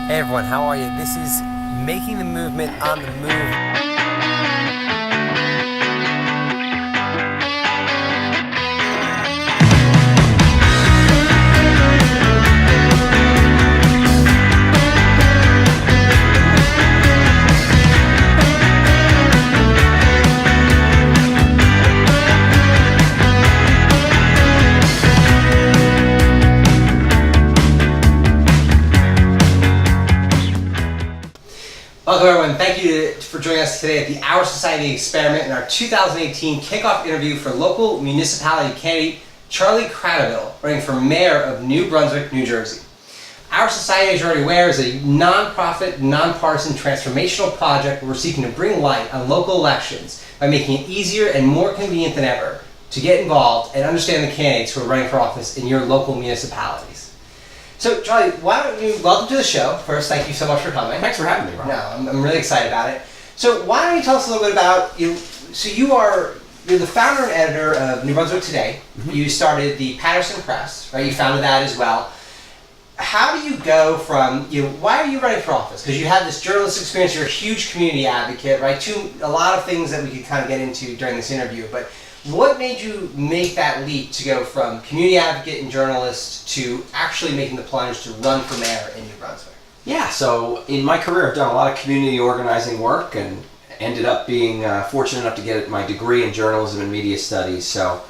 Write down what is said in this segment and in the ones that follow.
Hey everyone, how are you? This is Making the Movement on the Move. Welcome everyone, thank you for joining us today at the OurSociety Experiment in our 2018 kickoff interview for local municipality candidate Charlie Kratovil, running for mayor of New Brunswick, New Jersey. OurSociety, as you're already aware, is a non-profit, non-partisan transformational project where we're seeking to bring light on local elections by making it easier and more convenient than ever to get involved and understand the candidates who are running for office in your local municipalities. So, Charlie, why don't you welcome to the show. First, thank you so much for coming. Thanks for having me, Ron. No, I'm really excited about it. So, why don't you tell us a little bit about you? So, you're the founder and editor of New Brunswick Today. Mm-hmm. You started the Patterson Press, right? You founded that as well. How do you go from why are you running for office? Because you have this journalist experience. You're a huge community advocate, right? A lot of things that we could kind of get into during this interview, but. What made you make that leap to go from community advocate and journalist to actually making the plunge to run for mayor in New Brunswick? Yeah, so in my career I've done a lot of community organizing work and ended up being fortunate enough to get my degree in journalism and media studies. So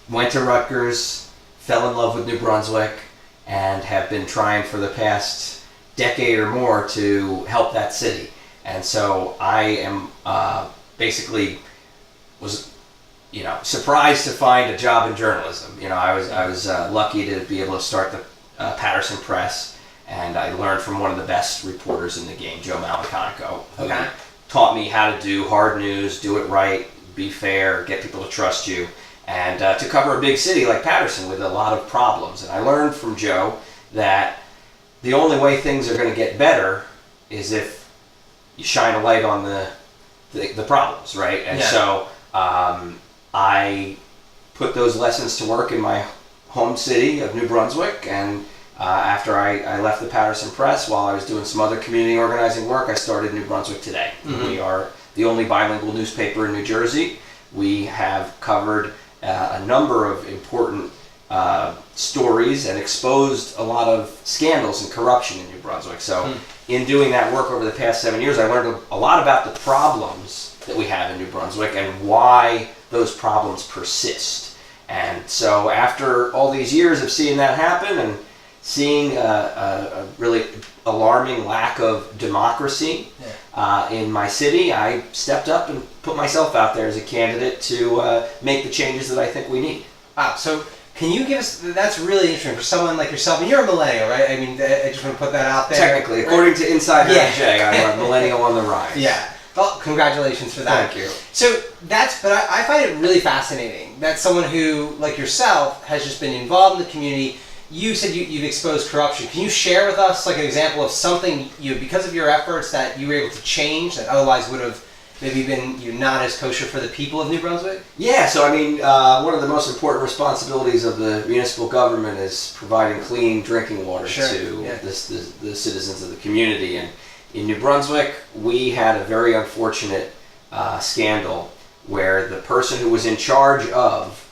went to Rutgers, fell in love with New Brunswick, and have been trying for the past decade or more to help that city. And so I am basically was surprised to find a job in journalism. I was lucky to be able to start the Patterson Press, and I learned from one of the best reporters in the game, Joe Malaconico, who taught me how to do hard news, do it right, be fair, get people to trust you, and to cover a big city like Patterson with a lot of problems. And I learned from Joe that the only way things are going to get better is if you shine a light on the problems, right? And so I put those lessons to work in my home city of New Brunswick, and after I left the Patterson Press, while I was doing some other community organizing work, I started New Brunswick Today. Mm-hmm. We are the only bilingual newspaper in New Jersey. We have covered a number of important stories and exposed a lot of scandals and corruption in New Brunswick. So in doing that work over the past 7 years, I learned a lot about the problems that we have in New Brunswick and why those problems persist. And so after all these years of seeing that happen and seeing a really alarming lack of democracy in my city, I stepped up and put myself out there as a candidate to make the changes that I think we need. Wow, so can you give us, that's really interesting for someone like yourself, and you're a millennial, right? I mean, I just want to put that out there. Technically, according to Insider MJ, I'm a millennial on the rise. Yeah. Well, congratulations for that. Thank you. So but I find it really fascinating that someone who, like yourself, has just been involved in the community. You said you've exposed corruption. Can you share with us like an example of something because of your efforts that you were able to change that otherwise would have maybe been not as kosher for the people of New Brunswick? Yeah, so I mean, one of the most important responsibilities of the municipal government is providing clean drinking water to the citizens of the community. And in New Brunswick, we had a very unfortunate scandal where the person who was in charge of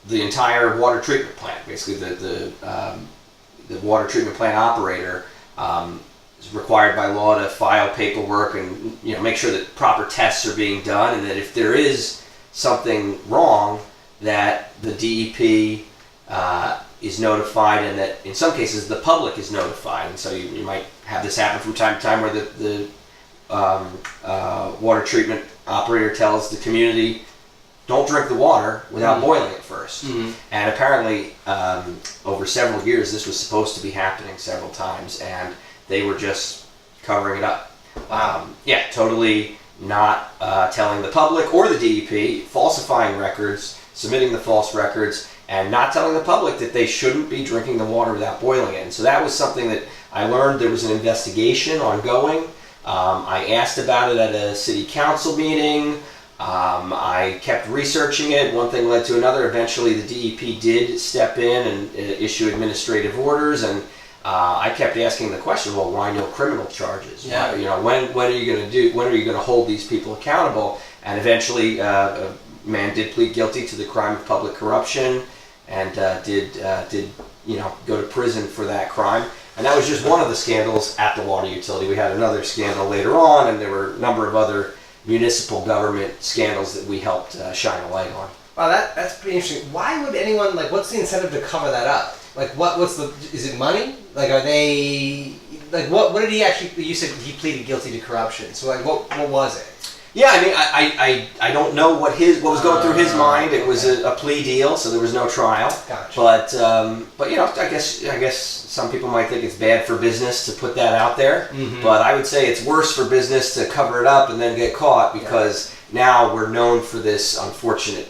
the entire water treatment plant, basically the water treatment plant operator, is required by law to file paperwork and make sure that proper tests are being done, and that if there is something wrong, that the DEP is notified, and that in some cases the public is notified. And so you might have this happen from time to time where the water treatment operator tells the community, don't drink the water without boiling it first. Mm-hmm. And apparently over several years this was supposed to be happening several times, and they were just covering it up. Totally not telling the public or the DEP, falsifying records, submitting the false records, and not telling the public that they shouldn't be drinking the water without boiling it. And so that was something that I learned. There was an investigation ongoing. I asked about it at a city council meeting. I kept researching it. One thing led to another. Eventually the DEP did step in and issue administrative orders, and I kept asking the question, well, why no criminal charges? Yeah. When are you going to when are you going to hold these people accountable? And eventually, a man did plead guilty to the crime of public corruption, and did go to prison for that crime. And that was just one of the scandals at the water utility. We had another scandal later on, and there were a number of other municipal government scandals that we helped shine a light on. Wow, that's pretty interesting. Why would anyone, what's the incentive to cover that up? Is it money? Are they, what did he actually, you said he pleaded guilty to corruption, so what was it? Yeah, I mean, I don't know what was going through his mind. It was a plea deal, so there was no trial. Gotcha. But I guess some people might think it's bad for business to put that out there. Mm-hmm. But I would say it's worse for business to cover it up and then get caught, because now we're known for this unfortunate,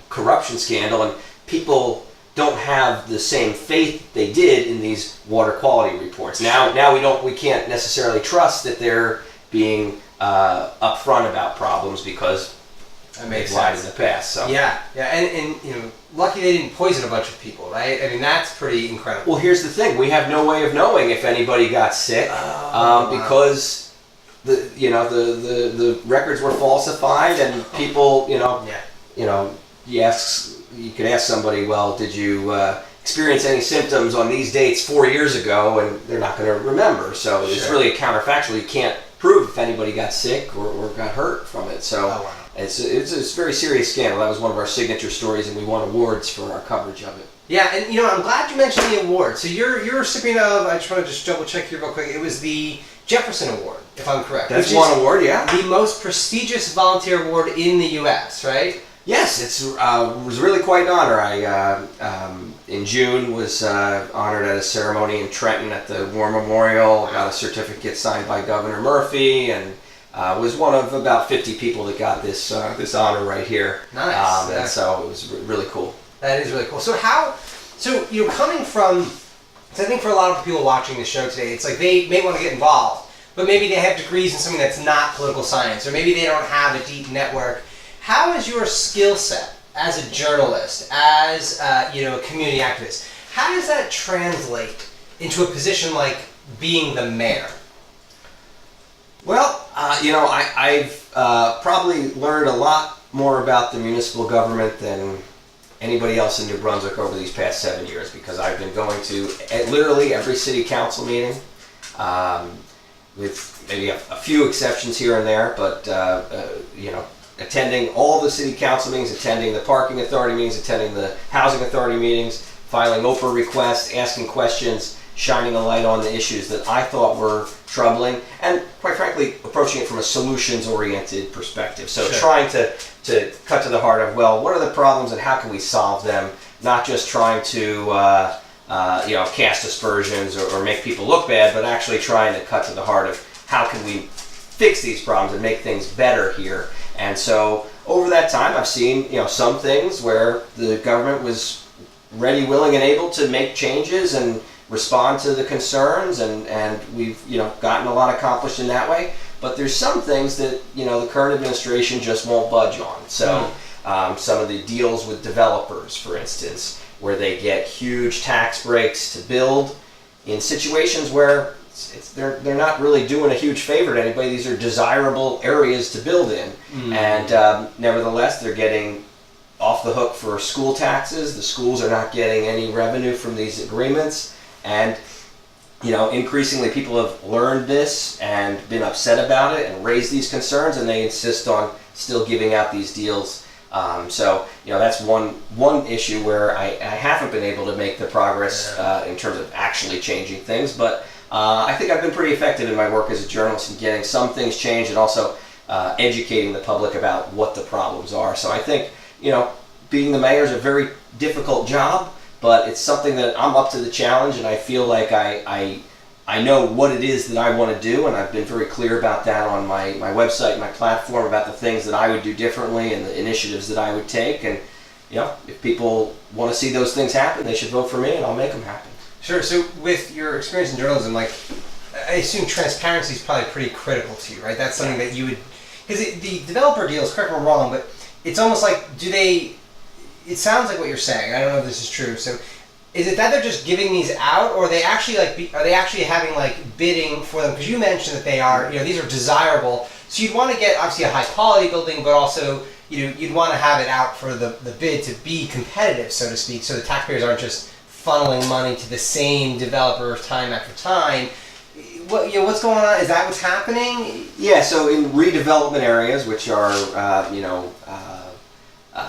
corruption scandal, and people don't have the same faith they did in these water quality reports. Now we can't necessarily trust that they're being upfront about problems, because they've lied in the past. So and lucky they didn't poison a bunch of people, right? I mean, that's pretty incredible. Well, here's the thing: we have no way of knowing if anybody got sick, because the records were falsified, and people, you could ask somebody, well, did you experience any symptoms on these dates 4 years ago, and they're not going to remember. So it's really a counterfactual. You can't prove if anybody got sick or got hurt from it. So it's a very serious scandal. That was one of our signature stories, and we won awards for our coverage of it. Yeah, and I'm glad you mentioned the award. So you're a recipient of, I just want to double check here real quick, it was the Jefferson Award, if I'm correct. That's one award, yeah. The most prestigious volunteer award in the U.S., right? Yes, it was really quite an honor. I in June was honored at a ceremony in Trenton at the War Memorial. Got a certificate signed by Governor Murphy, and was one of about 50 people that got this honor right here. Nice. And so it was really cool. That is really cool. So coming from, so I think for a lot of people watching the show today, it's like they may want to get involved, but maybe they have degrees in something that's not political science, or maybe they don't have a deep network. How is your skill set as a journalist, as a community activist, how does that translate into a position like being the mayor? Well, I've probably learned a lot more about the municipal government than anybody else in New Brunswick over these past 7 years, because I've been going to literally every city council meeting, with maybe a few exceptions here and there, but attending all the city council meetings, attending the parking authority meetings, attending the housing authority meetings, filing Oprah requests, asking questions, shining a light on the issues that I thought were troubling, and quite frankly, approaching it from a solutions-oriented perspective. So trying to cut to the heart of, well, what are the problems and how can we solve them, not just trying to cast aspersions or make people look bad, but actually trying to cut to the heart of how can we fix these problems and make things better here. And so over that time, I've seen some things where the government was ready, willing, and able to make changes and respond to the concerns, and we've gotten a lot accomplished in that way. But there's some things that the current administration just won't budge on. So some of the deals with developers, for instance, where they get huge tax breaks to build in situations where they're not really doing a huge favor to anybody. These are desirable areas to build in, and nevertheless, they're getting off the hook for school taxes. The schools are not getting any revenue from these agreements, and increasingly people have learned this and been upset about it and raised these concerns, and they insist on still giving out these deals. So that's one issue where I haven't been able to make the progress in terms of actually changing things, but I think I've been pretty effective in my work as a journalist in getting some things changed, and also educating the public about what the problems are. So I think being the mayor is a very difficult job, but it's something that I'm up to the challenge, and I feel like I know what it is that I want to do, and I've been very clear about that on my website, my platform, about the things that I would do differently and the initiatives that I would take. And if people want to see those things happen, they should vote for me, and I'll make them happen. Sure. So with your experience in journalism, I assume transparency is probably pretty critical to you, right? That's something that you would, because the developer deals, correct me if I'm wrong, but it's almost like, it sounds like what you're saying, I don't know if this is true, so Is it that they're just giving these out, or are they actually are they actually having like bidding for them? Because you mentioned that they are, these are desirable. So you'd want to get obviously a high quality building, but also you'd want to have it out for the bid to be competitive, so to speak, so the taxpayers aren't just funneling money to the same developer time after time. What's going on? Is that what's happening? Yeah. So in redevelopment areas, which are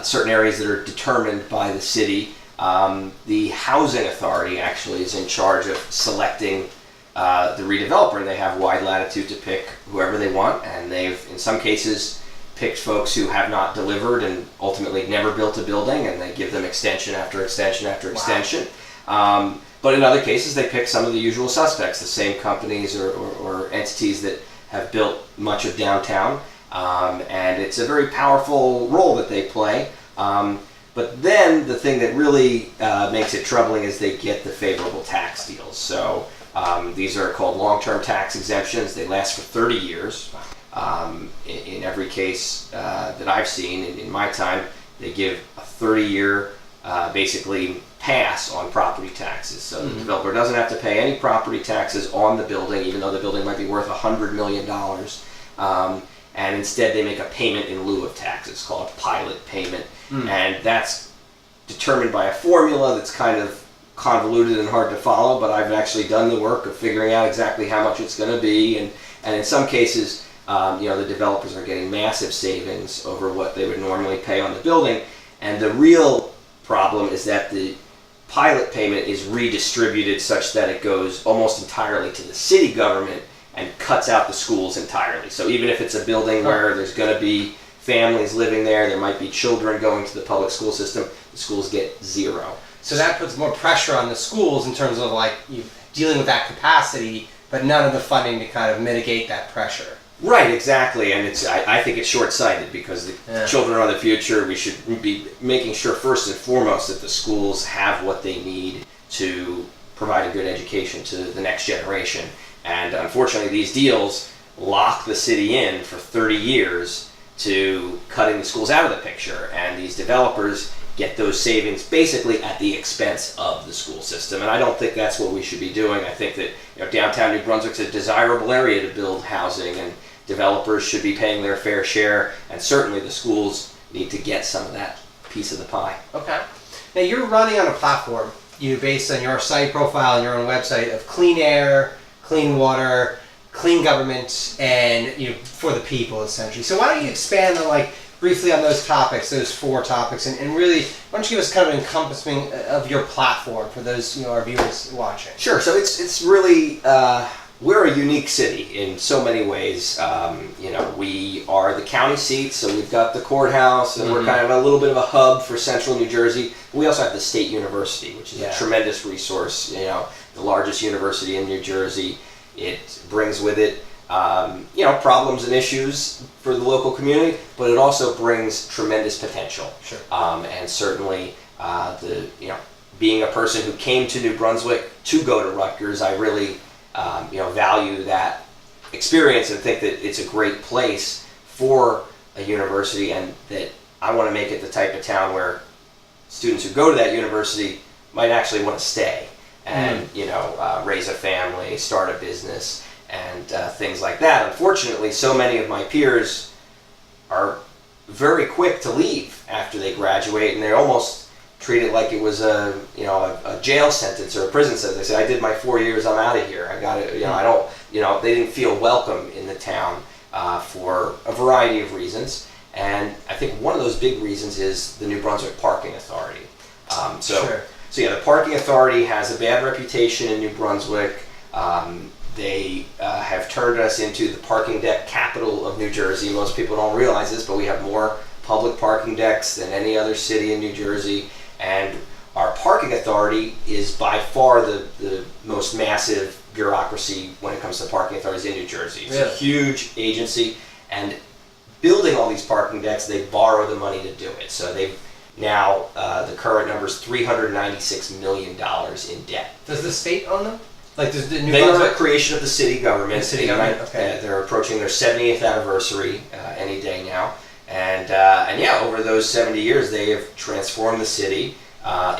certain areas that are determined by the city. The housing authority actually is in charge of selecting the redeveloper, and they have wide latitude to pick whoever they want, and they've in some cases picked folks who have not delivered and ultimately never built a building, and they give them extension after extension after extension. But in other cases they pick some of the usual suspects, the same companies or entities that have built much of downtown, and it's a very powerful role that they play. But then the thing that really makes it troubling is they get the favorable tax deals. So these are called long-term tax exemptions. They last for 30 years. In every case that I've seen in my time, they give a 30-year basically pass on property taxes. So the developer doesn't have to pay any property taxes on the building, even though the building might be worth $100 million. And instead they make a payment in lieu of taxes called a pilot payment. And that's determined by a formula that's kind of convoluted and hard to follow, but I've actually done the work of figuring out exactly how much it's going to be, and in some cases the developers are getting massive savings over what they would normally pay on the building. And the real problem is that the pilot payment is redistributed such that it goes almost entirely to the city government and cuts out the schools entirely. So even if it's a building where there's going to be families living there might be children going to the public school system, the schools get zero. So that puts more pressure on the schools in terms of dealing with that capacity, but none of the funding to kind of mitigate that pressure. Right, exactly, and I think it's short-sighted because the children are the future. We should be making sure first and foremost that the schools have what they need to provide a good education to the next generation. And unfortunately, these deals lock the city in for 30 years to cutting the schools out of the picture, and these developers get those savings basically at the expense of the school system. And I don't think that's what we should be doing. I think that downtown New Brunswick's a desirable area to build housing, and developers should be paying their fair share, and certainly the schools need to get some of that piece of the pie. Okay. Now you're running on a platform, based on your site profile and your own website, of clean air, clean water, clean government, and for the people essentially. So why don't you expand on briefly on those topics, those 4 topics, and really why don't you give us kind of an encompassing of your platform for those our viewers watching? Sure. So it's really we're a unique city in so many ways. We are the county seat, so we've got the courthouse, and we're kind of a little bit of a hub for central New Jersey. We also have the State University, which is a tremendous resource. The largest university in New Jersey. It brings with it, problems and issues for the local community, but it also brings tremendous potential. Sure. And certainly, being a person who came to New Brunswick to go to Rutgers, I really, value that experience and think that it's a great place for a university, and that I want to make it the type of town where students who go to that university might actually want to stay and raise a family, start a business, and things like that. Unfortunately, so many of my peers are very quick to leave after they graduate, and they almost treat it like it was a jail sentence or a prison sentence. They say, "I did my 4 years. I'm out of here. I got it." I don't. They didn't feel welcome in the town for a variety of reasons, and I think one of those big reasons is the New Brunswick Parking Authority. Sure. So the Parking Authority has a bad reputation in New Brunswick. They have turned us into the parking deck capital of New Jersey. Most people don't realize this, but we have more public parking decks than any other city in New Jersey. And our Parking Authority is by far the most massive bureaucracy when it comes to parking authorities in New Jersey. It's a huge agency, and building all these parking decks, they borrow the money to do it. So they've now, the current number is $396 million in debt. Does the state own them? Does the New They Brunswick? are a creation of the city government. The city government, okay. They're approaching their 70th anniversary any day now. And over those 70 years, they have transformed the city.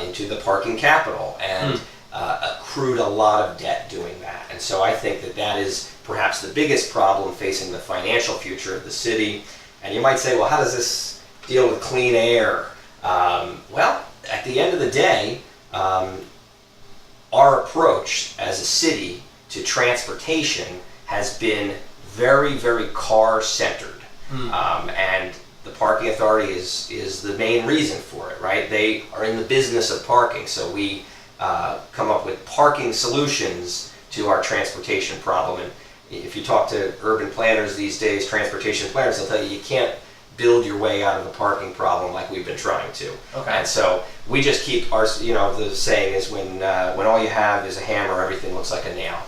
into the parking capital and accrued a lot of debt doing that. And so I think that that is perhaps the biggest problem facing the financial future of the city. And you might say, well, how does this deal with clean air? Well, at the end of the day, our approach as a city to transportation has been very, very car-centered. And the parking authority is the main reason for it, right? They are in the business of parking, so we come up with parking solutions to our transportation problem. And if you talk to urban planners these days, transportation planners, they'll tell you you can't build your way out of the parking problem like we've been trying to. Okay. And so we just keep our, the saying is when all you have is a hammer, everything looks like a nail.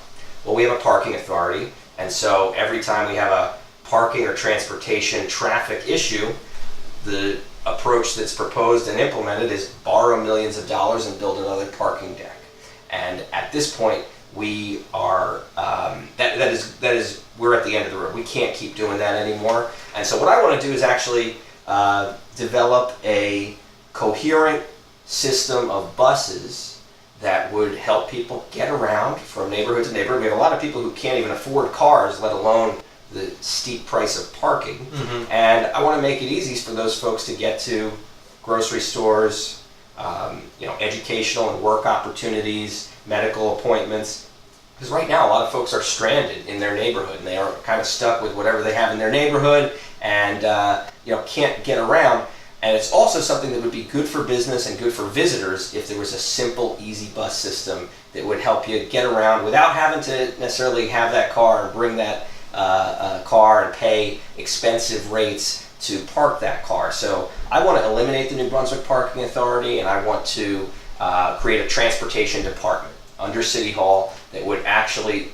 Well, we have a parking authority, and so every time we have a parking or transportation traffic issue, the approach that's proposed and implemented is borrow millions of dollars and build another parking deck. And at this point, we are that is we're at the end of the road. We can't keep doing that anymore. And so what I want to do is actually develop a coherent system of buses that would help people get around from neighborhood to neighborhood. We have a lot of people who can't even afford cars, let alone the steep price of parking. And I want to make it easy for those folks to get to grocery stores, educational and work opportunities, medical appointments. Because right now a lot of folks are stranded in their neighborhood and they are kind of stuck with whatever they have in their neighborhood and can't get around. And it's also something that would be good for business and good for visitors if there was a simple, easy bus system that would help you get around without having to necessarily have that car and bring that car and pay expensive rates to park that car. So I want to eliminate the New Brunswick Parking Authority, and I want to create a transportation department under City Hall that would actually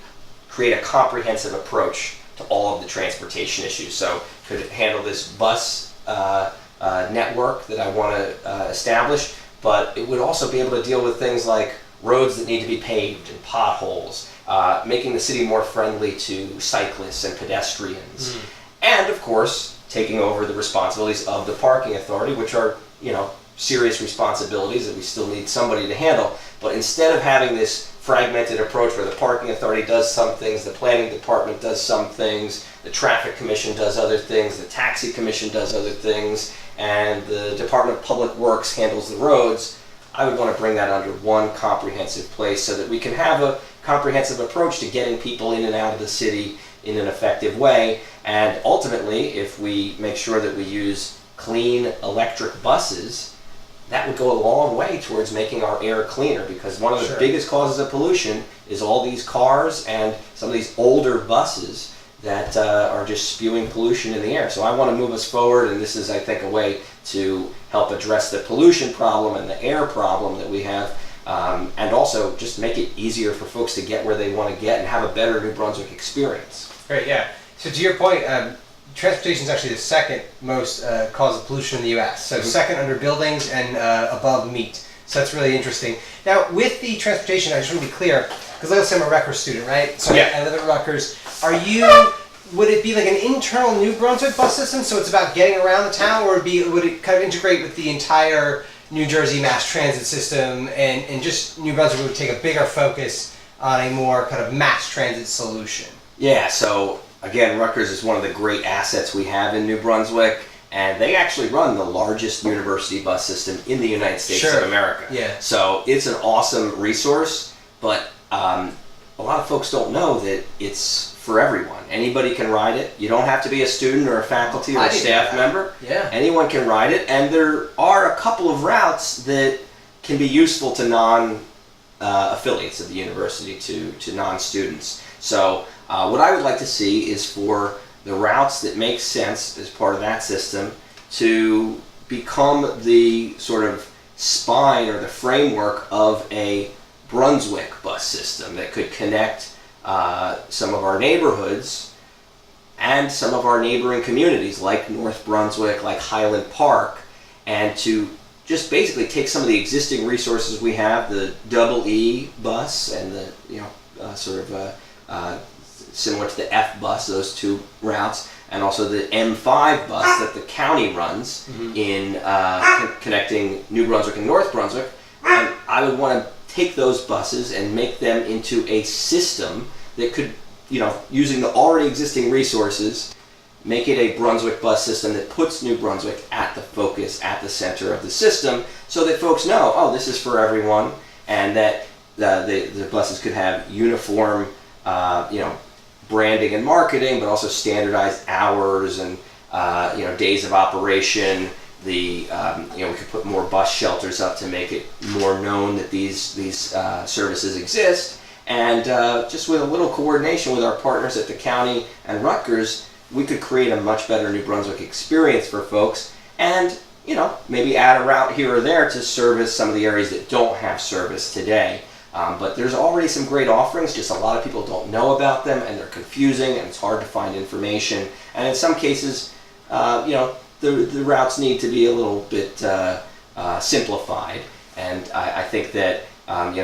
create a comprehensive approach to all of the transportation issues. So could handle this bus network that I want to establish, but it would also be able to deal with things like roads that need to be paved and potholes, making the city more friendly to cyclists and pedestrians, and of course taking over the responsibilities of the parking authority, which are serious responsibilities that we still need somebody to handle. But instead of having this fragmented approach where the parking authority does some things, the planning department does some things, the traffic commission does other things, the taxi commission does other things, and the Department of Public Works handles the roads, I would want to bring that under one comprehensive place so that we can have a comprehensive approach to getting people in and out of the city in an effective way. And ultimately, if we make sure that we use clean electric buses, that would go a long way towards making our air cleaner, because one of the biggest causes of pollution is all these cars and some of these older buses that are just spewing pollution in the air. So I want to move us forward, and this is, I think, a way to help address the pollution problem and the air problem that we have, and also just make it easier for folks to get where they want to get and have a better New Brunswick experience. Great, yeah. So to your point, transportation is actually the second most cause of pollution in the U.S. So second under buildings and above meat. So that's really interesting. Now, with the transportation, I just want to be clear, because let's say I'm a Rutgers student, right? So I live at Rutgers. Would it be like an internal New Brunswick bus system, so it's about getting around the town, or would it kind of integrate with the entire New Jersey mass transit system, and just New Brunswick would take a bigger focus on a more kind of mass transit solution? Yeah, so again, Rutgers is one of the great assets we have in New Brunswick, and they actually run the largest university bus system in the United States of America. Yeah. So it's an awesome resource, but a lot of folks don't know that it's for everyone. Anybody can ride it. You don't have to be a student or a faculty or a staff member. Yeah. Anyone can ride it, and there are a couple of routes that can be useful to non-affiliates of the university, to non-students. So what I would like to see is for the routes that make sense as part of that system to become the sort of spine or the framework of a Brunswick bus system that could connect some of our neighborhoods and some of our neighboring communities like North Brunswick, like Highland Park, and to just basically take some of the existing resources we have, the double E bus and the similar to the F bus, those two routes, and also the M5 bus that the county runs in connecting New Brunswick and North Brunswick, And I would want to take those buses and make them into a system that could, using the already existing resources, make it a Brunswick bus system that puts New Brunswick at the focus, at the center of the system, so that folks know, oh, this is for everyone, and that the buses could have uniform, branding and marketing, but also standardized hours and days of operation. We could put more bus shelters up to make it more known that these services exist, and just with a little coordination with our partners at the county and Rutgers, we could create a much better New Brunswick experience for folks, and maybe add a route here or there to service some of the areas that don't have service today. But there's already some great offerings, just a lot of people don't know about them, and they're confusing, and it's hard to find information. And in some cases, the routes need to be a little bit simplified. And I think that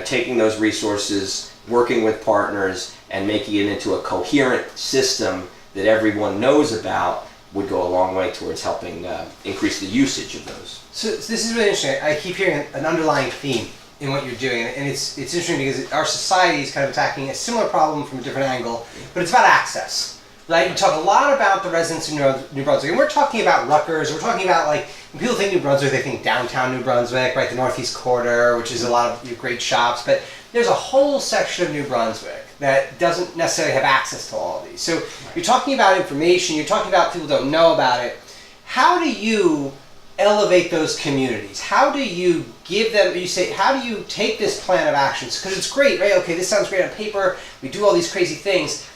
taking those resources, working with partners, and making it into a coherent system that everyone knows about would go a long way towards helping increase the usage of those. So this is really interesting. I keep hearing an underlying theme in what you're doing, and it's interesting because our society is kind of attacking a similar problem from a different angle, but it's about access. Right? You talk a lot about the residents in New Brunswick, and we're talking about Rutgers. We're talking about, like, when people think New Brunswick, they think downtown New Brunswick, right? The Northeast Quarter, which is a lot of great shops, but there's a whole section of New Brunswick that doesn't necessarily have access to all of these. So you're talking about information, you're talking about people don't know about it. How do you elevate those communities? How do you give them, how do you take this plan of actions? Because it's great, right? Okay, this sounds great on paper, we do all these crazy things,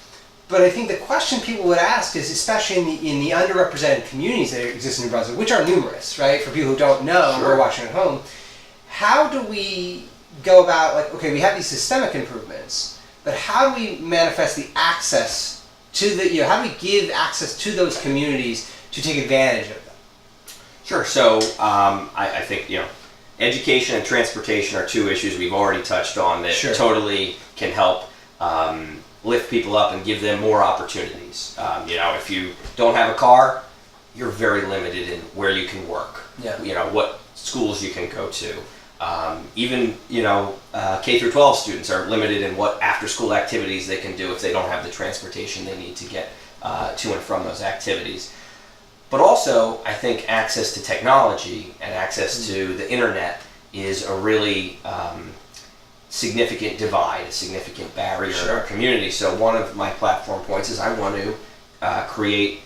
but I think the question people would ask is, especially in the underrepresented communities that exist in New Brunswick, which are numerous, right? For people who don't know, who are watching at home, how do we go about, like, okay, we have these systemic improvements, but how do we manifest the access to how do we give access to those communities to take advantage of them? Sure. So I think education and transportation are two issues we've already touched on that totally can help lift people up and give them more opportunities. If you don't have a car, you're very limited in where you can work. Yeah. What schools you can go to. Even K through 12 students are limited in what after-school activities they can do if they don't have the transportation they need to get to and from those activities. But also, I think access to technology and access to the internet is a really significant divide, a significant barrier in our community. So one of my platform points is I want to create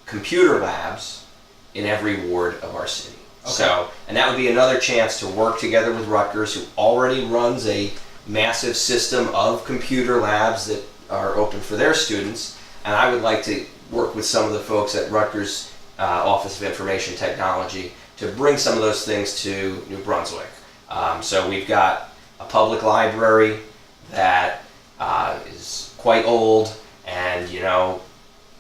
computer labs in every ward of our city. Okay. And that would be another chance to work together with Rutgers, who already runs a massive system of computer labs that are open for their students. And I would like to work with some of the folks at Rutgers Office of Information Technology to bring some of those things to New Brunswick. So we've got a public library that is quite old, and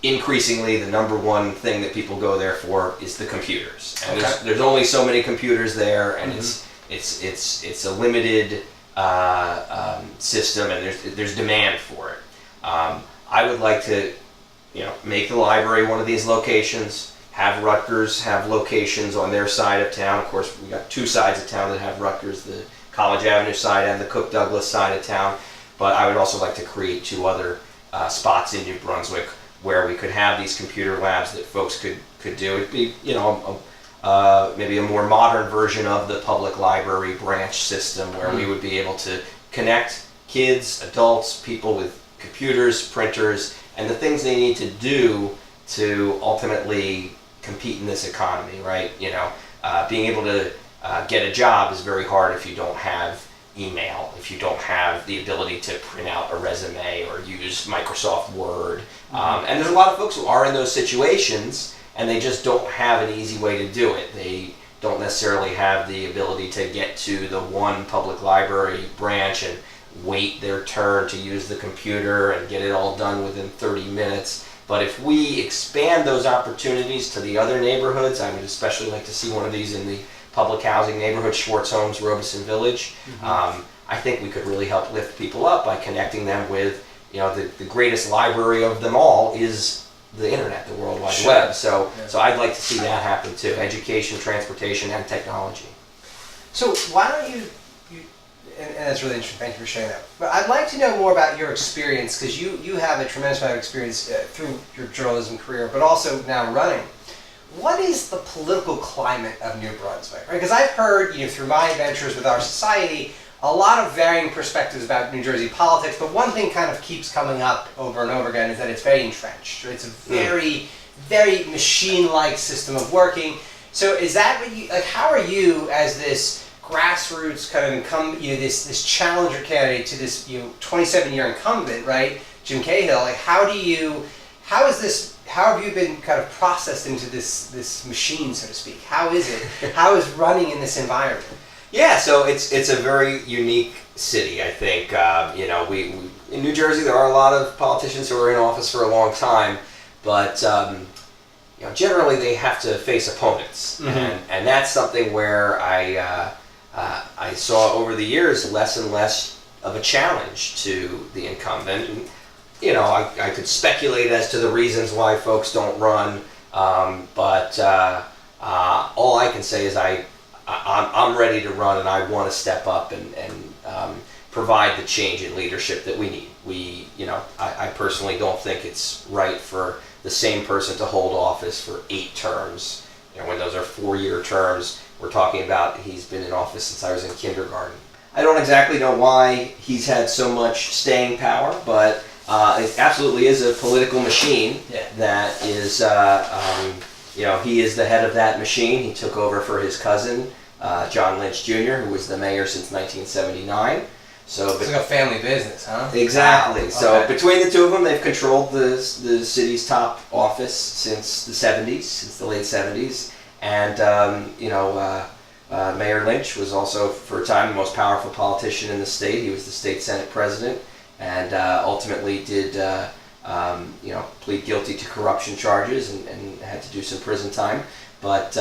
increasingly the number one thing that people go there for is the computers. And there's only so many computers there, and it's a limited system, and there's demand for it. I would like to make the library one of these locations, have Rutgers have locations on their side of town. Of course, we got two sides of town that have Rutgers, the College Avenue side and the Cook Douglas side of town. But I would also like to create two other spots in New Brunswick where we could have these computer labs that folks could do. It'd be maybe a more modern version of the public library branch system, where we would be able to connect kids, adults, people with computers, printers, and the things they need to do to ultimately compete in this economy, right? Being able to get a job is very hard if you don't have email, if you don't have the ability to print out a resume or use Microsoft Word. And there's a lot of folks who are in those situations, and they just don't have an easy way to do it. They don't necessarily have the ability to get to the one public library branch and wait their turn to use the computer and get it all done within 30 minutes. But if we expand those opportunities to the other neighborhoods, I would especially like to see one of these in the public housing neighborhood, Schwartz Homes, Robeson Village. I think we could really help lift people up by connecting them with, the greatest library of them all is the internet, the World Wide Web. So I'd like to see that happen too: education, transportation, and technology. So why don't and that's really interesting, thank you for sharing that. But I'd like to know more about your experience, because you have a tremendous amount of experience through your journalism career, but also now running. What is the political climate of New Brunswick? Right? Because I've heard, through my adventures with OurSociety, a lot of varying perspectives about New Jersey politics, but one thing kind of keeps coming up over and over again is that it's very entrenched. It's a very, very machine-like system of working. So is that what you, like, how are you as this grassroots kind of this challenger candidate to this 27-year incumbent, right, Jim Cahill? Like, how have you been kind of processed into this machine, so to speak? How is it? How is running in this environment? Yeah, so it's a very unique city, I think. We in New Jersey there are a lot of politicians who are in office for a long time, but generally they have to face opponents, and that's something where I saw over the years less and less of a challenge to the incumbent. And, I could speculate as to the reasons why folks don't run, but all I can say is I'm ready to run, and I want to step up and provide the change in leadership that we need. I personally don't think it's right for the same person to hold office for 8 terms. When those are 4-year terms, we're talking about he's been in office since I was in kindergarten. I don't exactly know why he's had so much staying power, but it absolutely is a political machine that is, he is the head of that machine. He took over for his cousin, John Lynch Jr., who was the mayor since 1979. So it's like a family business, huh? Exactly. Wow. So Okay. between the two of them, they've controlled the city's top office since the 70s, since the late 70s. And, Mayor Lynch was also, for a time, the most powerful politician in the state. He was the state Senate president, and ultimately did, plead guilty to corruption charges and had to do some prison time. But,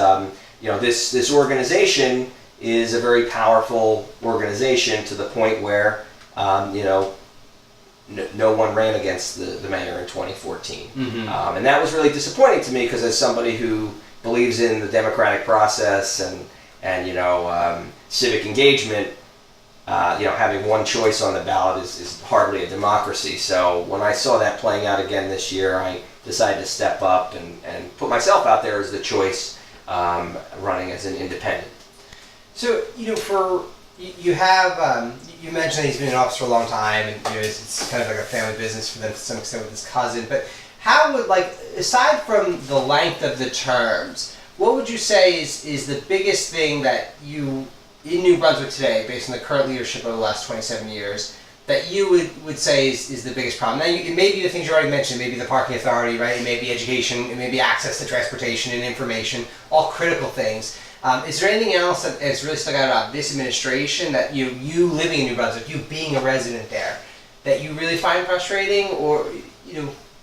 this organization is a very powerful organization to the point where, no one ran against the mayor in 2014. And that was really disappointing to me, because as somebody who believes in the democratic process and civic engagement, having one choice on the ballot is hardly a democracy. So when I saw that playing out again this year, I decided to step up and put myself out there as the choice, running as an independent. So, you mentioned that he's been in office for a long time, and it's kind of like a family business for them to some extent with his cousin. But how would, aside from the length of the terms, what would you say is the biggest thing that you, in New Brunswick today, based on the current leadership over the last 27 years, that you would say is the biggest problem? Now, it may be the things you already mentioned, maybe the parking authority, right? It may be education, it may be access to transportation and information, all critical things. Is there anything else that has really stuck out about this administration that you living in New Brunswick, you being a resident there, that you really find frustrating, or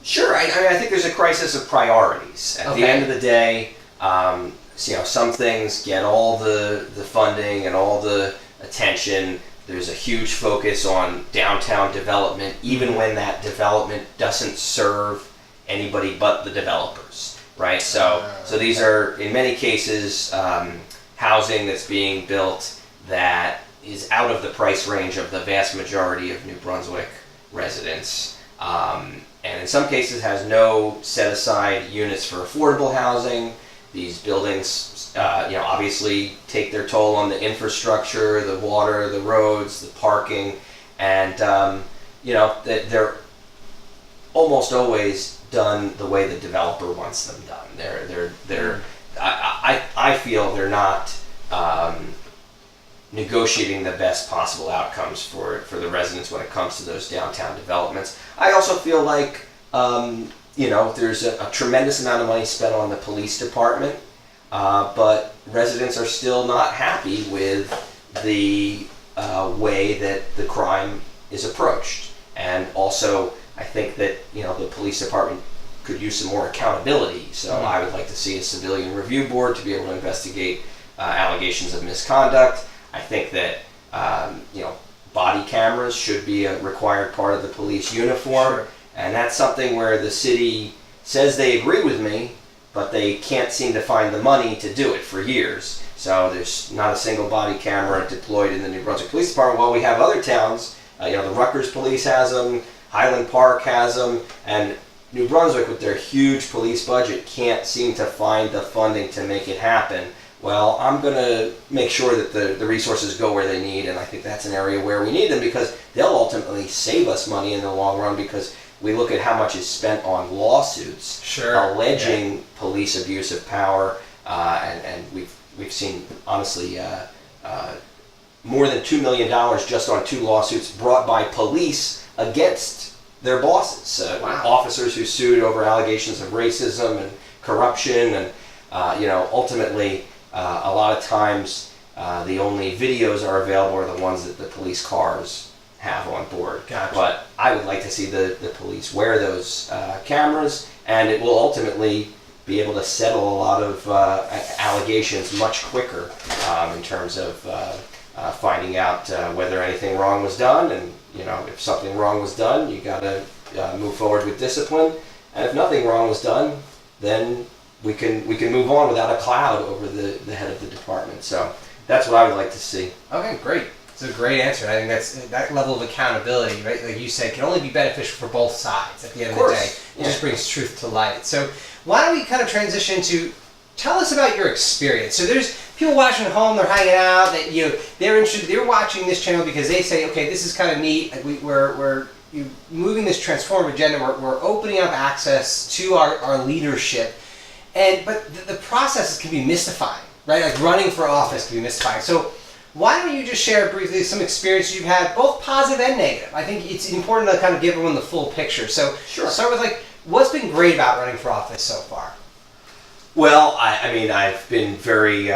Sure. I think there's a crisis of priorities. At the end of the day, some things get all the funding and all the attention. There's a huge focus on downtown development, even when that development doesn't serve anybody but the developers, right? So these are, in many cases, housing that's being built that is out of the price range of the vast majority of New Brunswick residents. And in some cases has no set-aside units for affordable housing. These buildings, obviously take their toll on the infrastructure, the water, the roads, the parking, and they're almost always done the way the developer wants them done. I feel they're not negotiating the best possible outcomes for the residents when it comes to those downtown developments. I also feel like there's a tremendous amount of money spent on the police department, but residents are still not happy with the way that the crime is approached. And also, I think that the police department could use some more accountability. So I would like to see a civilian review board to be able to investigate allegations of misconduct. I think that body cameras should be a required part of the police uniform. Sure. And that's something where the city says they agree with me, but they can't seem to find the money to do it for years. So there's not a single body camera deployed in the New Brunswick Police Department. While we have other towns, the Rutgers Police has them, Highland Park has them, and New Brunswick, with their huge police budget, can't seem to find the funding to make it happen. Well, I'm going to make sure that the resources go where they need, and I think that's an area where we need them, because they'll ultimately save us money in the long run, because we look at how much is spent on lawsuits alleging police abuse of power, and we've seen, honestly, more than $2 million just on 2 lawsuits brought by police against their bosses. Officers who sued over allegations of racism and corruption, and ultimately, a lot of times the only videos are available are the ones that the police cars have on board. Gotcha. But I would like to see the police wear those cameras, and it will ultimately be able to settle a lot of allegations much quicker in terms of finding out whether anything wrong was done, and if something wrong was done, you got to move forward with discipline, and if nothing wrong was done, then we can move on without a cloud over the head of the department. So that's what I would like to see. Okay, great. It's a great answer. I think that level of accountability, right, like you said, can only be beneficial for both sides at the end of the day. It just brings truth to light. So why don't we kind of transition to, tell us about your experience. So there's people watching at home, they're hanging out, that they're interested, they're watching this channel because they say, okay, this is kind of neat. Like we're moving this transformative agenda. We're opening up access to our leadership, but the processes can be mystifying, right? Like running for office can be mystifying. So why don't you just share briefly some experiences you've had, both positive and negative? I think it's important to kind of give everyone the full picture. So start with what's been great about running for office so far? Well, I mean, I've been very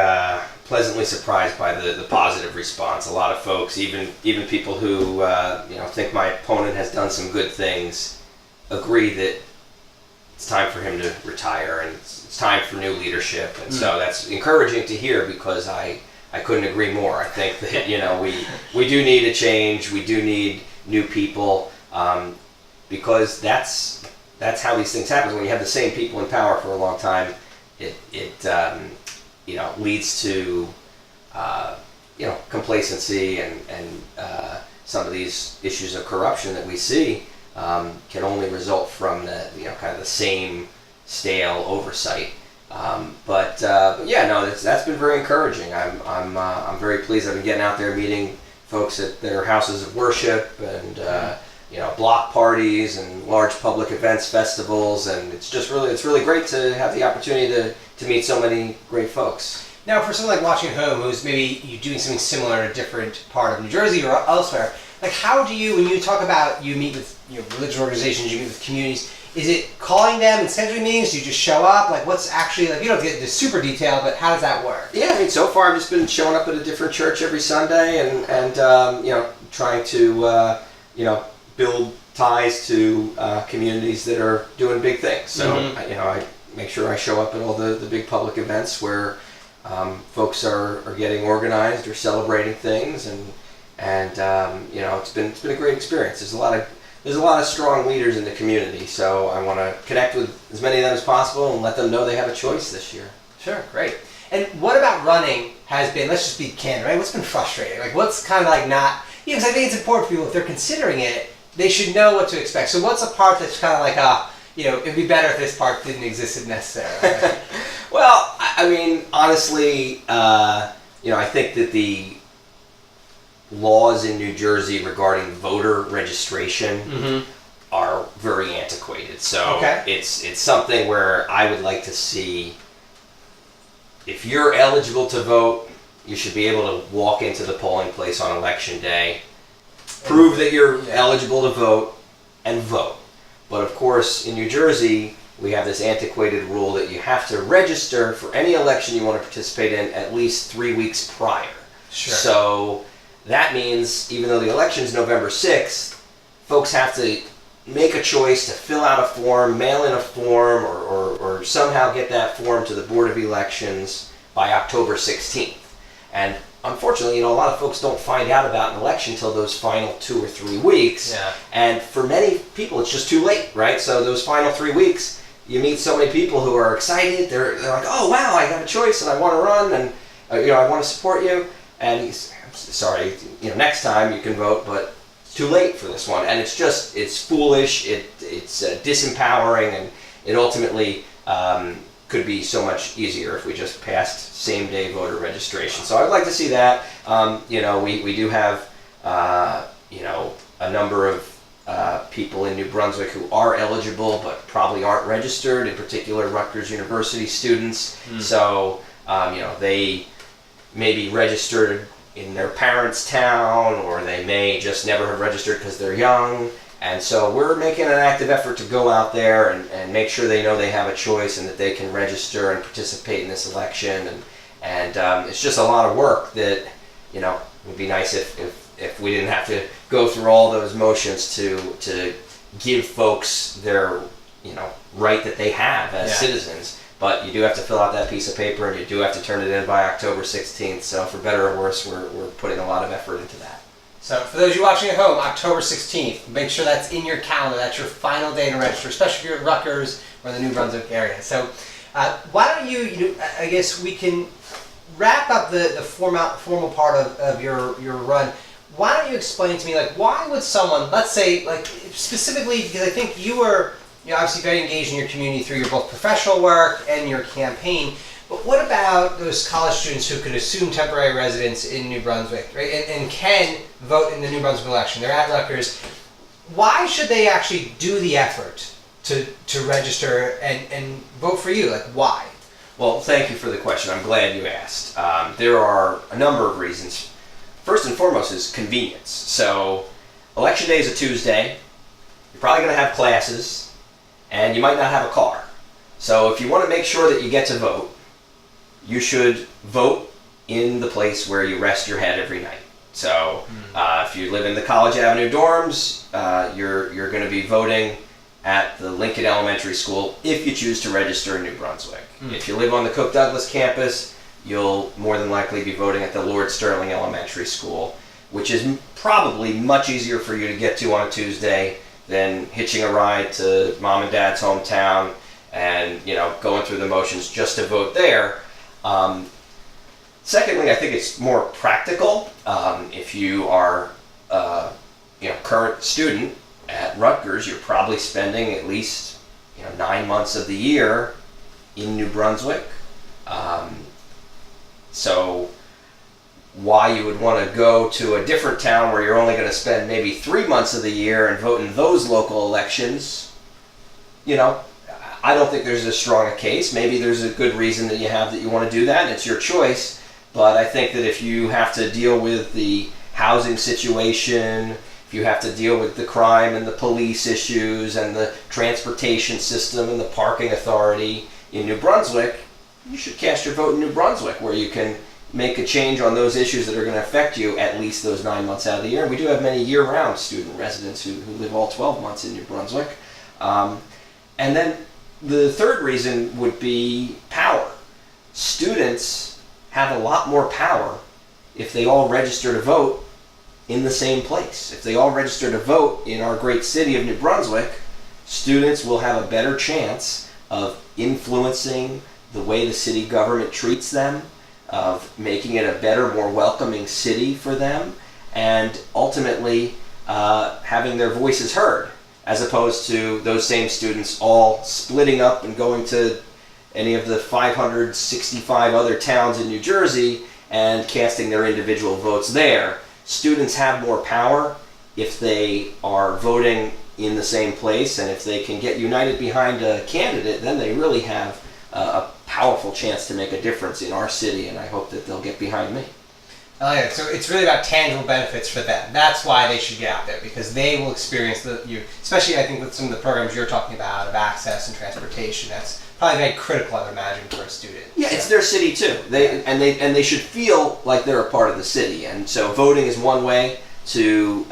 pleasantly surprised by the positive response. A lot of folks, even people who think my opponent has done some good things, agree that it's time for him to retire and it's time for new leadership. And so that's encouraging to hear, because I couldn't agree more. I think that we do need a change. We do need new people, because that's how these things happen. When you have the same people in power for a long time, it leads to complacency, and some of these issues of corruption that we see can only result from kind of the same stale oversight. That's been very encouraging. I'm very pleased. I've been getting out there, meeting folks at their houses of worship, and block parties and large public events, festivals, and it's really great to have the opportunity to meet so many great folks. Now, for someone like watching at home who's maybe you doing something similar in a different part of New Jersey or elsewhere, like how do you, when you talk about you meet with religious organizations, you meet with communities, is it calling them and scheduling meetings? Do you just show up? Like what's actually, you don't get the super detail, but how does that work? Yeah, I mean, so far I've just been showing up at a different church every Sunday, and trying to build ties to communities that are doing big things. So I make sure I show up at all the big public events where folks are getting organized or celebrating things, and it's been a great experience. There's a lot of strong leaders in the community, so I want to connect with as many of them as possible and let them know they have a choice this year. Sure, great. And what about running has been, let's just be candid, right? What's been frustrating? Like what's kind of like not, because I think it's important for people, if they're considering it, they should know what to expect. So what's a part that's kind of like, it'd be better if this part didn't exist necessarily? Right? Well, I mean, honestly, I think that the laws in New Jersey regarding voter registration are very antiquated. So it's something where I would like to see, if you're eligible to vote, you should be able to walk into the polling place on election day, prove that you're eligible to vote, and vote. But of course, in New Jersey, we have this antiquated rule that you have to register for any election you want to participate in at least 3 weeks prior. Sure. So that means, even though the election is November 6th, folks have to make a choice to fill out a form, mail in a form, or somehow get that form to the Board of Elections by October 16th. And unfortunately, a lot of folks don't find out about an election until those final 2 or 3 weeks. Yeah. And for many people, it's just too late, right? So those final 3 weeks, you meet so many people who are excited. They're like, oh, wow, I got a choice and I want to run. I want to support you. And he's, sorry, next time you can vote, but it's too late for this one. And it's foolish, it's disempowering, and it ultimately could be so much easier if we just passed same-day voter registration. So I'd like to see that. We do have, a number of people in New Brunswick who are eligible but probably aren't registered, in particular Rutgers University students. So, they may be registered in their parents' town, or they may just never have registered because they're young. And so we're making an active effort to go out there and make sure they know they have a choice and that they can register and participate in this election. And it's just a lot of work that, would be nice if we didn't have to go through all those motions to give folks their, right that they have as citizens. But you do have to fill out that piece of paper, and you do have to turn it in by October 16th. So for better or worse, we're putting a lot of effort into that. So for those of you watching at home, October 16th, make sure that's in your calendar. That's your final day to register, especially if you're at Rutgers or the New Brunswick area. So why don't you, I guess we can wrap up the formal part of your run. Why don't you explain to me, why would someone, let's say, specifically, because I think you were obviously very engaged in your community through your both professional work and your campaign, but what about those college students who could assume temporary residence in New Brunswick, right, and can vote in the New Brunswick election? They're at Rutgers. Why should they actually do the effort to register and vote for you? Why? Well, thank you for the question. I'm glad you asked. There are a number of reasons. First and foremost is convenience. So election day is a Tuesday. You're probably going to have classes, and you might not have a car. So if you want to make sure that you get to vote, you should vote in the place where you rest your head every night. So if you live in the College Avenue dorms, you're going to be voting at the Lincoln Elementary School if you choose to register in New Brunswick. If you live on the Cook Douglas campus, you'll more than likely be voting at the Lord Sterling Elementary School, which is probably much easier for you to get to on a Tuesday than hitching a ride to mom and dad's hometown and going through the motions just to vote there. Secondly, I think it's more practical. If you are current student at Rutgers, you're probably spending at least 9 months of the year in New Brunswick. So why you would want to go to a different town where you're only going to spend maybe 3 months of the year and vote in those local elections, I don't think there's as strong a case. Maybe there's a good reason that you want to do that, and it's your choice. But I think that if you have to deal with the housing situation, if you have to deal with the crime and the police issues and the transportation system and the parking authority in New Brunswick, you should cast your vote in New Brunswick, where you can make a change on those issues that are going to affect you at least those 9 months out of the year. And we do have many year-round student residents who live all 12 months in New Brunswick. And then the third reason would be power. Students have a lot more power if they all register to vote in the same place. If they all register to vote in our great city of New Brunswick, students will have a better chance of influencing the way the city government treats them, of making it a better, more welcoming city for them, and ultimately having their voices heard, as opposed to those same students all splitting up and going to any of the 565 other towns in New Jersey and casting their individual votes there. Students have more power if they are voting in the same place, and if they can get united behind a candidate, then they really have a powerful chance to make a difference in our city, and I hope that they'll get behind me. I like it. So it's really about tangible benefits for them. That's why they should get out there, because they will experience especially I think with some of the programs you're talking about of access and transportation. That's probably very critical, I would imagine, for a student. Yeah, it's their city too. They should feel like they're a part of the city, and so voting is one way to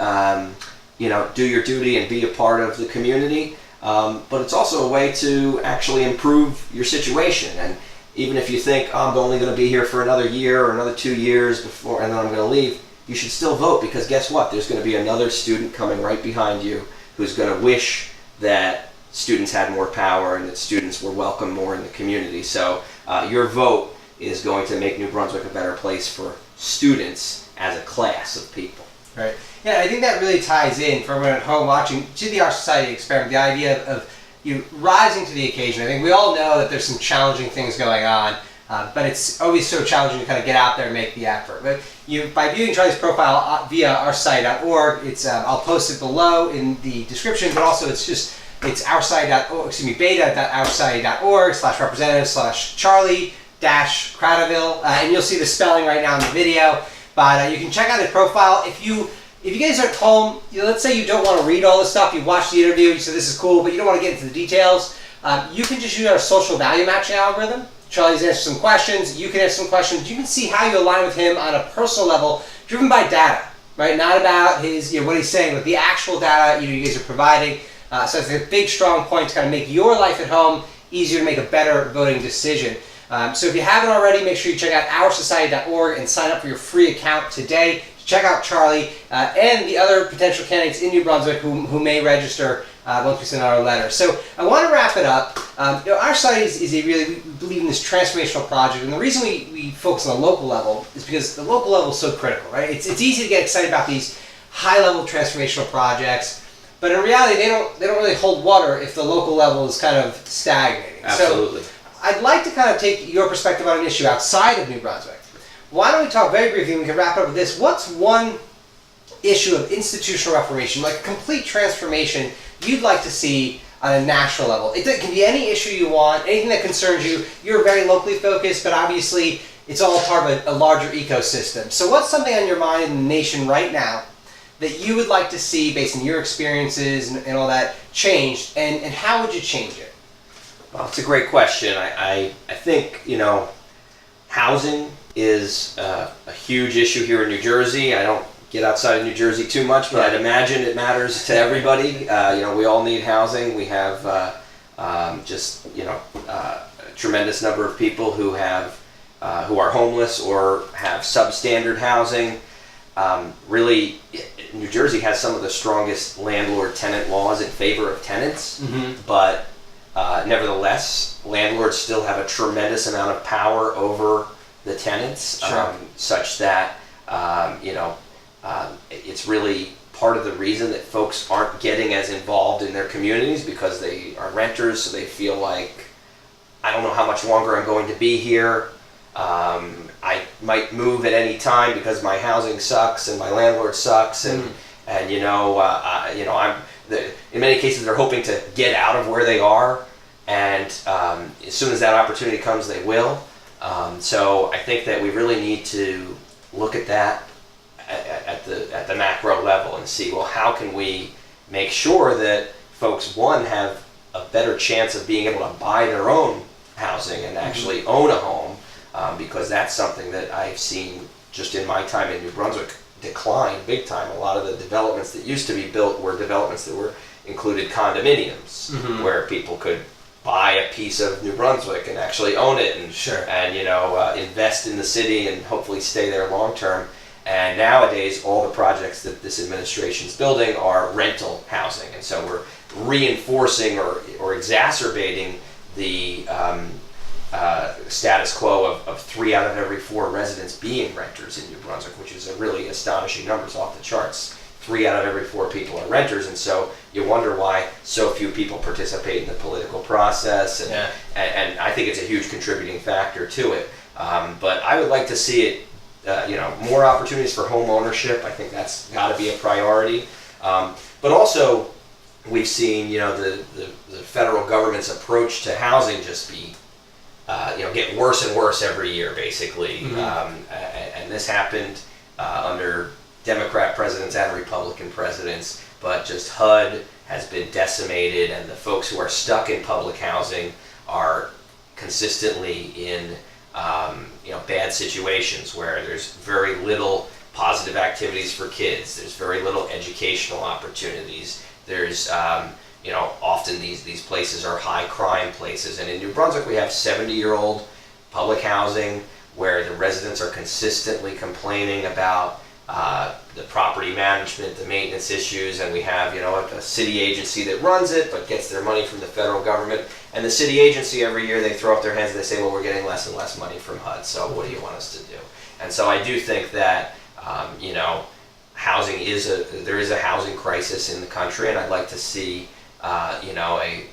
do your duty and be a part of the community. But it's also a way to actually improve your situation. And even if you think, I'm only going to be here for another year or another 2 years before, and then I'm going to leave, you should still vote, because guess what? There's going to be another student coming right behind you who's going to wish that students had more power and that students were welcome more in the community. So your vote is going to make New Brunswick a better place for students as a class of people. Right. Yeah, I think that really ties in for everyone at home watching to the Our Society Experiment, the idea of you rising to the occasion. I think we all know that there's some challenging things going on, but it's always so challenging to kind of get out there and make the effort. But by viewing Charlie's profile via oursociety.org, it's I'll post it below in the description, but also it's beta.oursociety.org/representative/Charlie-Kratovil, and you'll see the spelling right now in the video. But you can check out his profile. If you guys are at home, let's say you don't want to read all this stuff, you watched the interview, you said this is cool, but you don't want to get into the details, you can just use our social value matching algorithm. Charlie's answered some questions, you can answer some questions, you can see how you align with him on a personal level, driven by data, right? Not about his, what he's saying, but the actual data you guys are providing. So it's a big, strong point to kind of make your life at home easier to make a better voting decision. So if you haven't already, make sure you check out OurSociety.org and sign up for your free account today. Check out Charlie and the other potential candidates in New Brunswick who may register once we send out our letter. So I want to wrap it up. Our society is we believe in this transformational project, and the reason we focus on the local level is because the local level is so critical, right? It's easy to get excited about these high-level transformational projects, but in reality, they don't really hold water if the local level is kind of stagnating. Absolutely. So I'd like to kind of take your perspective on an issue outside of New Brunswick. Why don't we talk very briefly, and we can wrap it up with this. What's one issue of institutional reformation, like a complete transformation, you'd like to see on a national level? It can be any issue you want, anything that concerns you. You're very locally focused, but obviously it's all part of a larger ecosystem. So what's something on your mind in the nation right now that you would like to see, based on your experiences and all that, changed, and how would you change it? Well, it's a great question. I think, housing is a huge issue here in New Jersey. I don't get outside of New Jersey too much, but I'd imagine it matters to everybody. We all need housing. We have a tremendous number of people who are homeless or have substandard housing. Really, New Jersey has some of the strongest landlord-tenant laws in favor of tenants, but nevertheless, landlords still have a tremendous amount of power over the tenants, such that it's really part of the reason that folks aren't getting as involved in their communities, because they are renters, so they feel like, I don't know how much longer I'm going to be here. I might move at any time because my housing sucks and my landlord sucks, in many cases they're hoping to get out of where they are, and as soon as that opportunity comes, they will. So I think that we really need to look at that at the macro level and see, well, how can we make sure that folks, one, have a better chance of being able to buy their own housing and actually own a home, because that's something that I've seen just in my time in New Brunswick decline big time. A lot of the developments that used to be built were developments that included condominiums, where people could buy a piece of New Brunswick and actually own it and invest in the city and hopefully stay there long term. And nowadays, all the projects that this administration's building are rental housing, and so we're reinforcing or exacerbating the status quo of 3 out of every 4 residents being renters in New Brunswick, which is a really astonishing numbers off the charts. 3 out of every 4 people are renters, and so you wonder why so few people participate in the political process, and I think it's a huge contributing factor to it. But I would like to see it, more opportunities for home ownership. I think that's got to be a priority. But also, we've seen, the federal government's approach to housing just be, get worse and worse every year, basically. And this happened under Democrat presidents and Republican presidents, but just HUD has been decimated, and the folks who are stuck in public housing are consistently in bad situations where there's very little positive activities for kids, there's very little educational opportunities, there's often these places are high crime places, and in New Brunswick we have 70-year-old public housing where the residents are consistently complaining about the property management, the maintenance issues, and we have, you know, a city agency that runs it but gets their money from the federal government. And the city agency, every year they throw up their hands and they say, well, we're getting less and less money from HUD, so what do you want us to do? And so I do think that, you know, housing there is a housing crisis in the country, and I'd like to see, you know, a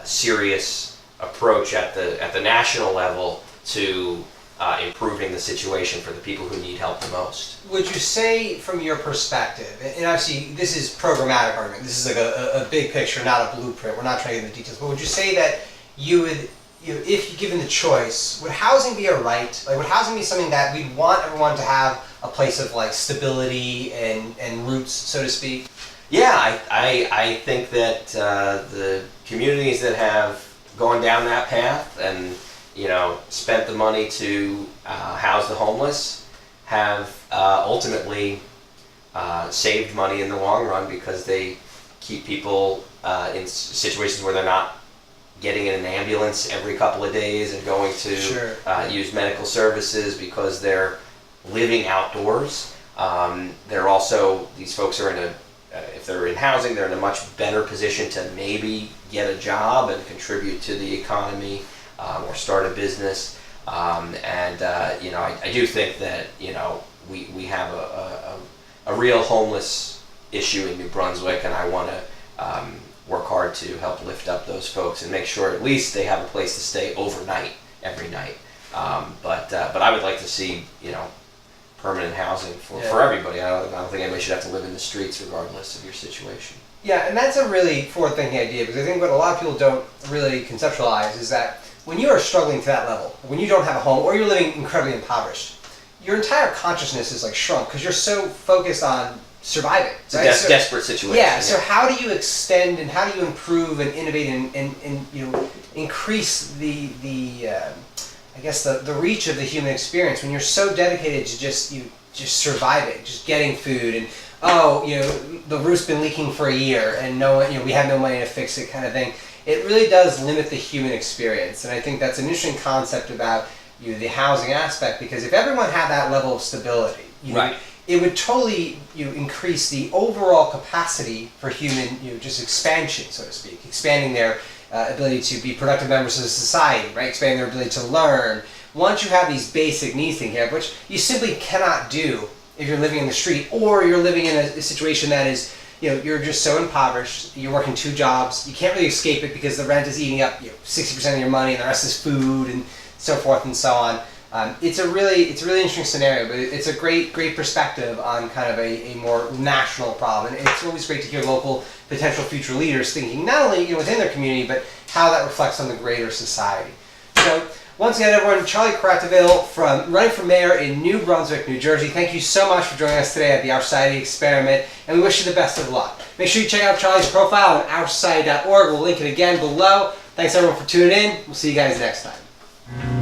serious approach at the national level to improving the situation for the people who need help the most. Would you say, from your perspective, and obviously this is programmatic argument, this is like a big picture, not a blueprint, we're not trying to get into the details, but would you say that you would, if you're given the choice, would housing be a right? Like, would housing be something that we'd want everyone to have a place of like stability and roots, so to speak? Yeah, I think that the communities that have gone down that path and, you know, spent the money to house the homeless have ultimately saved money in the long run, because they keep people in situations where they're not getting in an ambulance every couple of days and going to use medical services, because they're living outdoors. They're also, these folks are in a, if they're in housing, they're in a much better position to maybe get a job and contribute to the economy, or start a business. You know, I do think that, you know, we have a real homeless issue in New Brunswick, and I want to work hard to help lift up those folks and make sure at least they have a place to stay overnight, every night. But I would like to see, you know, permanent housing for everybody. I don't think anybody should have to live in the streets regardless of your situation. Yeah, and that's a really forward-thinking idea, because I think what a lot of people don't really conceptualize is that when you are struggling to that level, when you don't have a home or you're living incredibly impoverished, your entire consciousness is like shrunk because you're so focused on surviving. It's a desperate situation. Yeah, so how do you extend and how do you improve and innovate and you know, increase the I guess the reach of the human experience when you're so dedicated to just surviving, just getting food, and you know, the roof's been leaking for a year and we have no money to fix it, kind of thing. It really does limit the human experience, and I think that's an interesting concept about the housing aspect, because if everyone had that level of stability, it would totally increase the overall capacity for human just expansion, so to speak, expanding their ability to be productive members of society, right? Expanding their ability to learn. Once you have these basic needs taken care of, which you simply cannot do if you're living in the street, or you're living in a situation that is, you're just so impoverished, you're working 2 jobs, you can't really escape it because the rent is eating up 60% of your money and the rest is food and so forth and so on. It's a really interesting scenario, but it's a great perspective on kind of a more national problem. And it's always great to hear local potential future leaders thinking not only within their community, but how that reflects on the greater society. So once again, everyone, Charlie Kratovil running for mayor in New Brunswick, New Jersey. Thank you so much for joining us today at the OurSociety Experiment, and we wish you the best of luck. Make sure you check out Charlie's profile on oursociety.org. We'll link it again below. Thanks everyone for tuning in. We'll see you guys next time.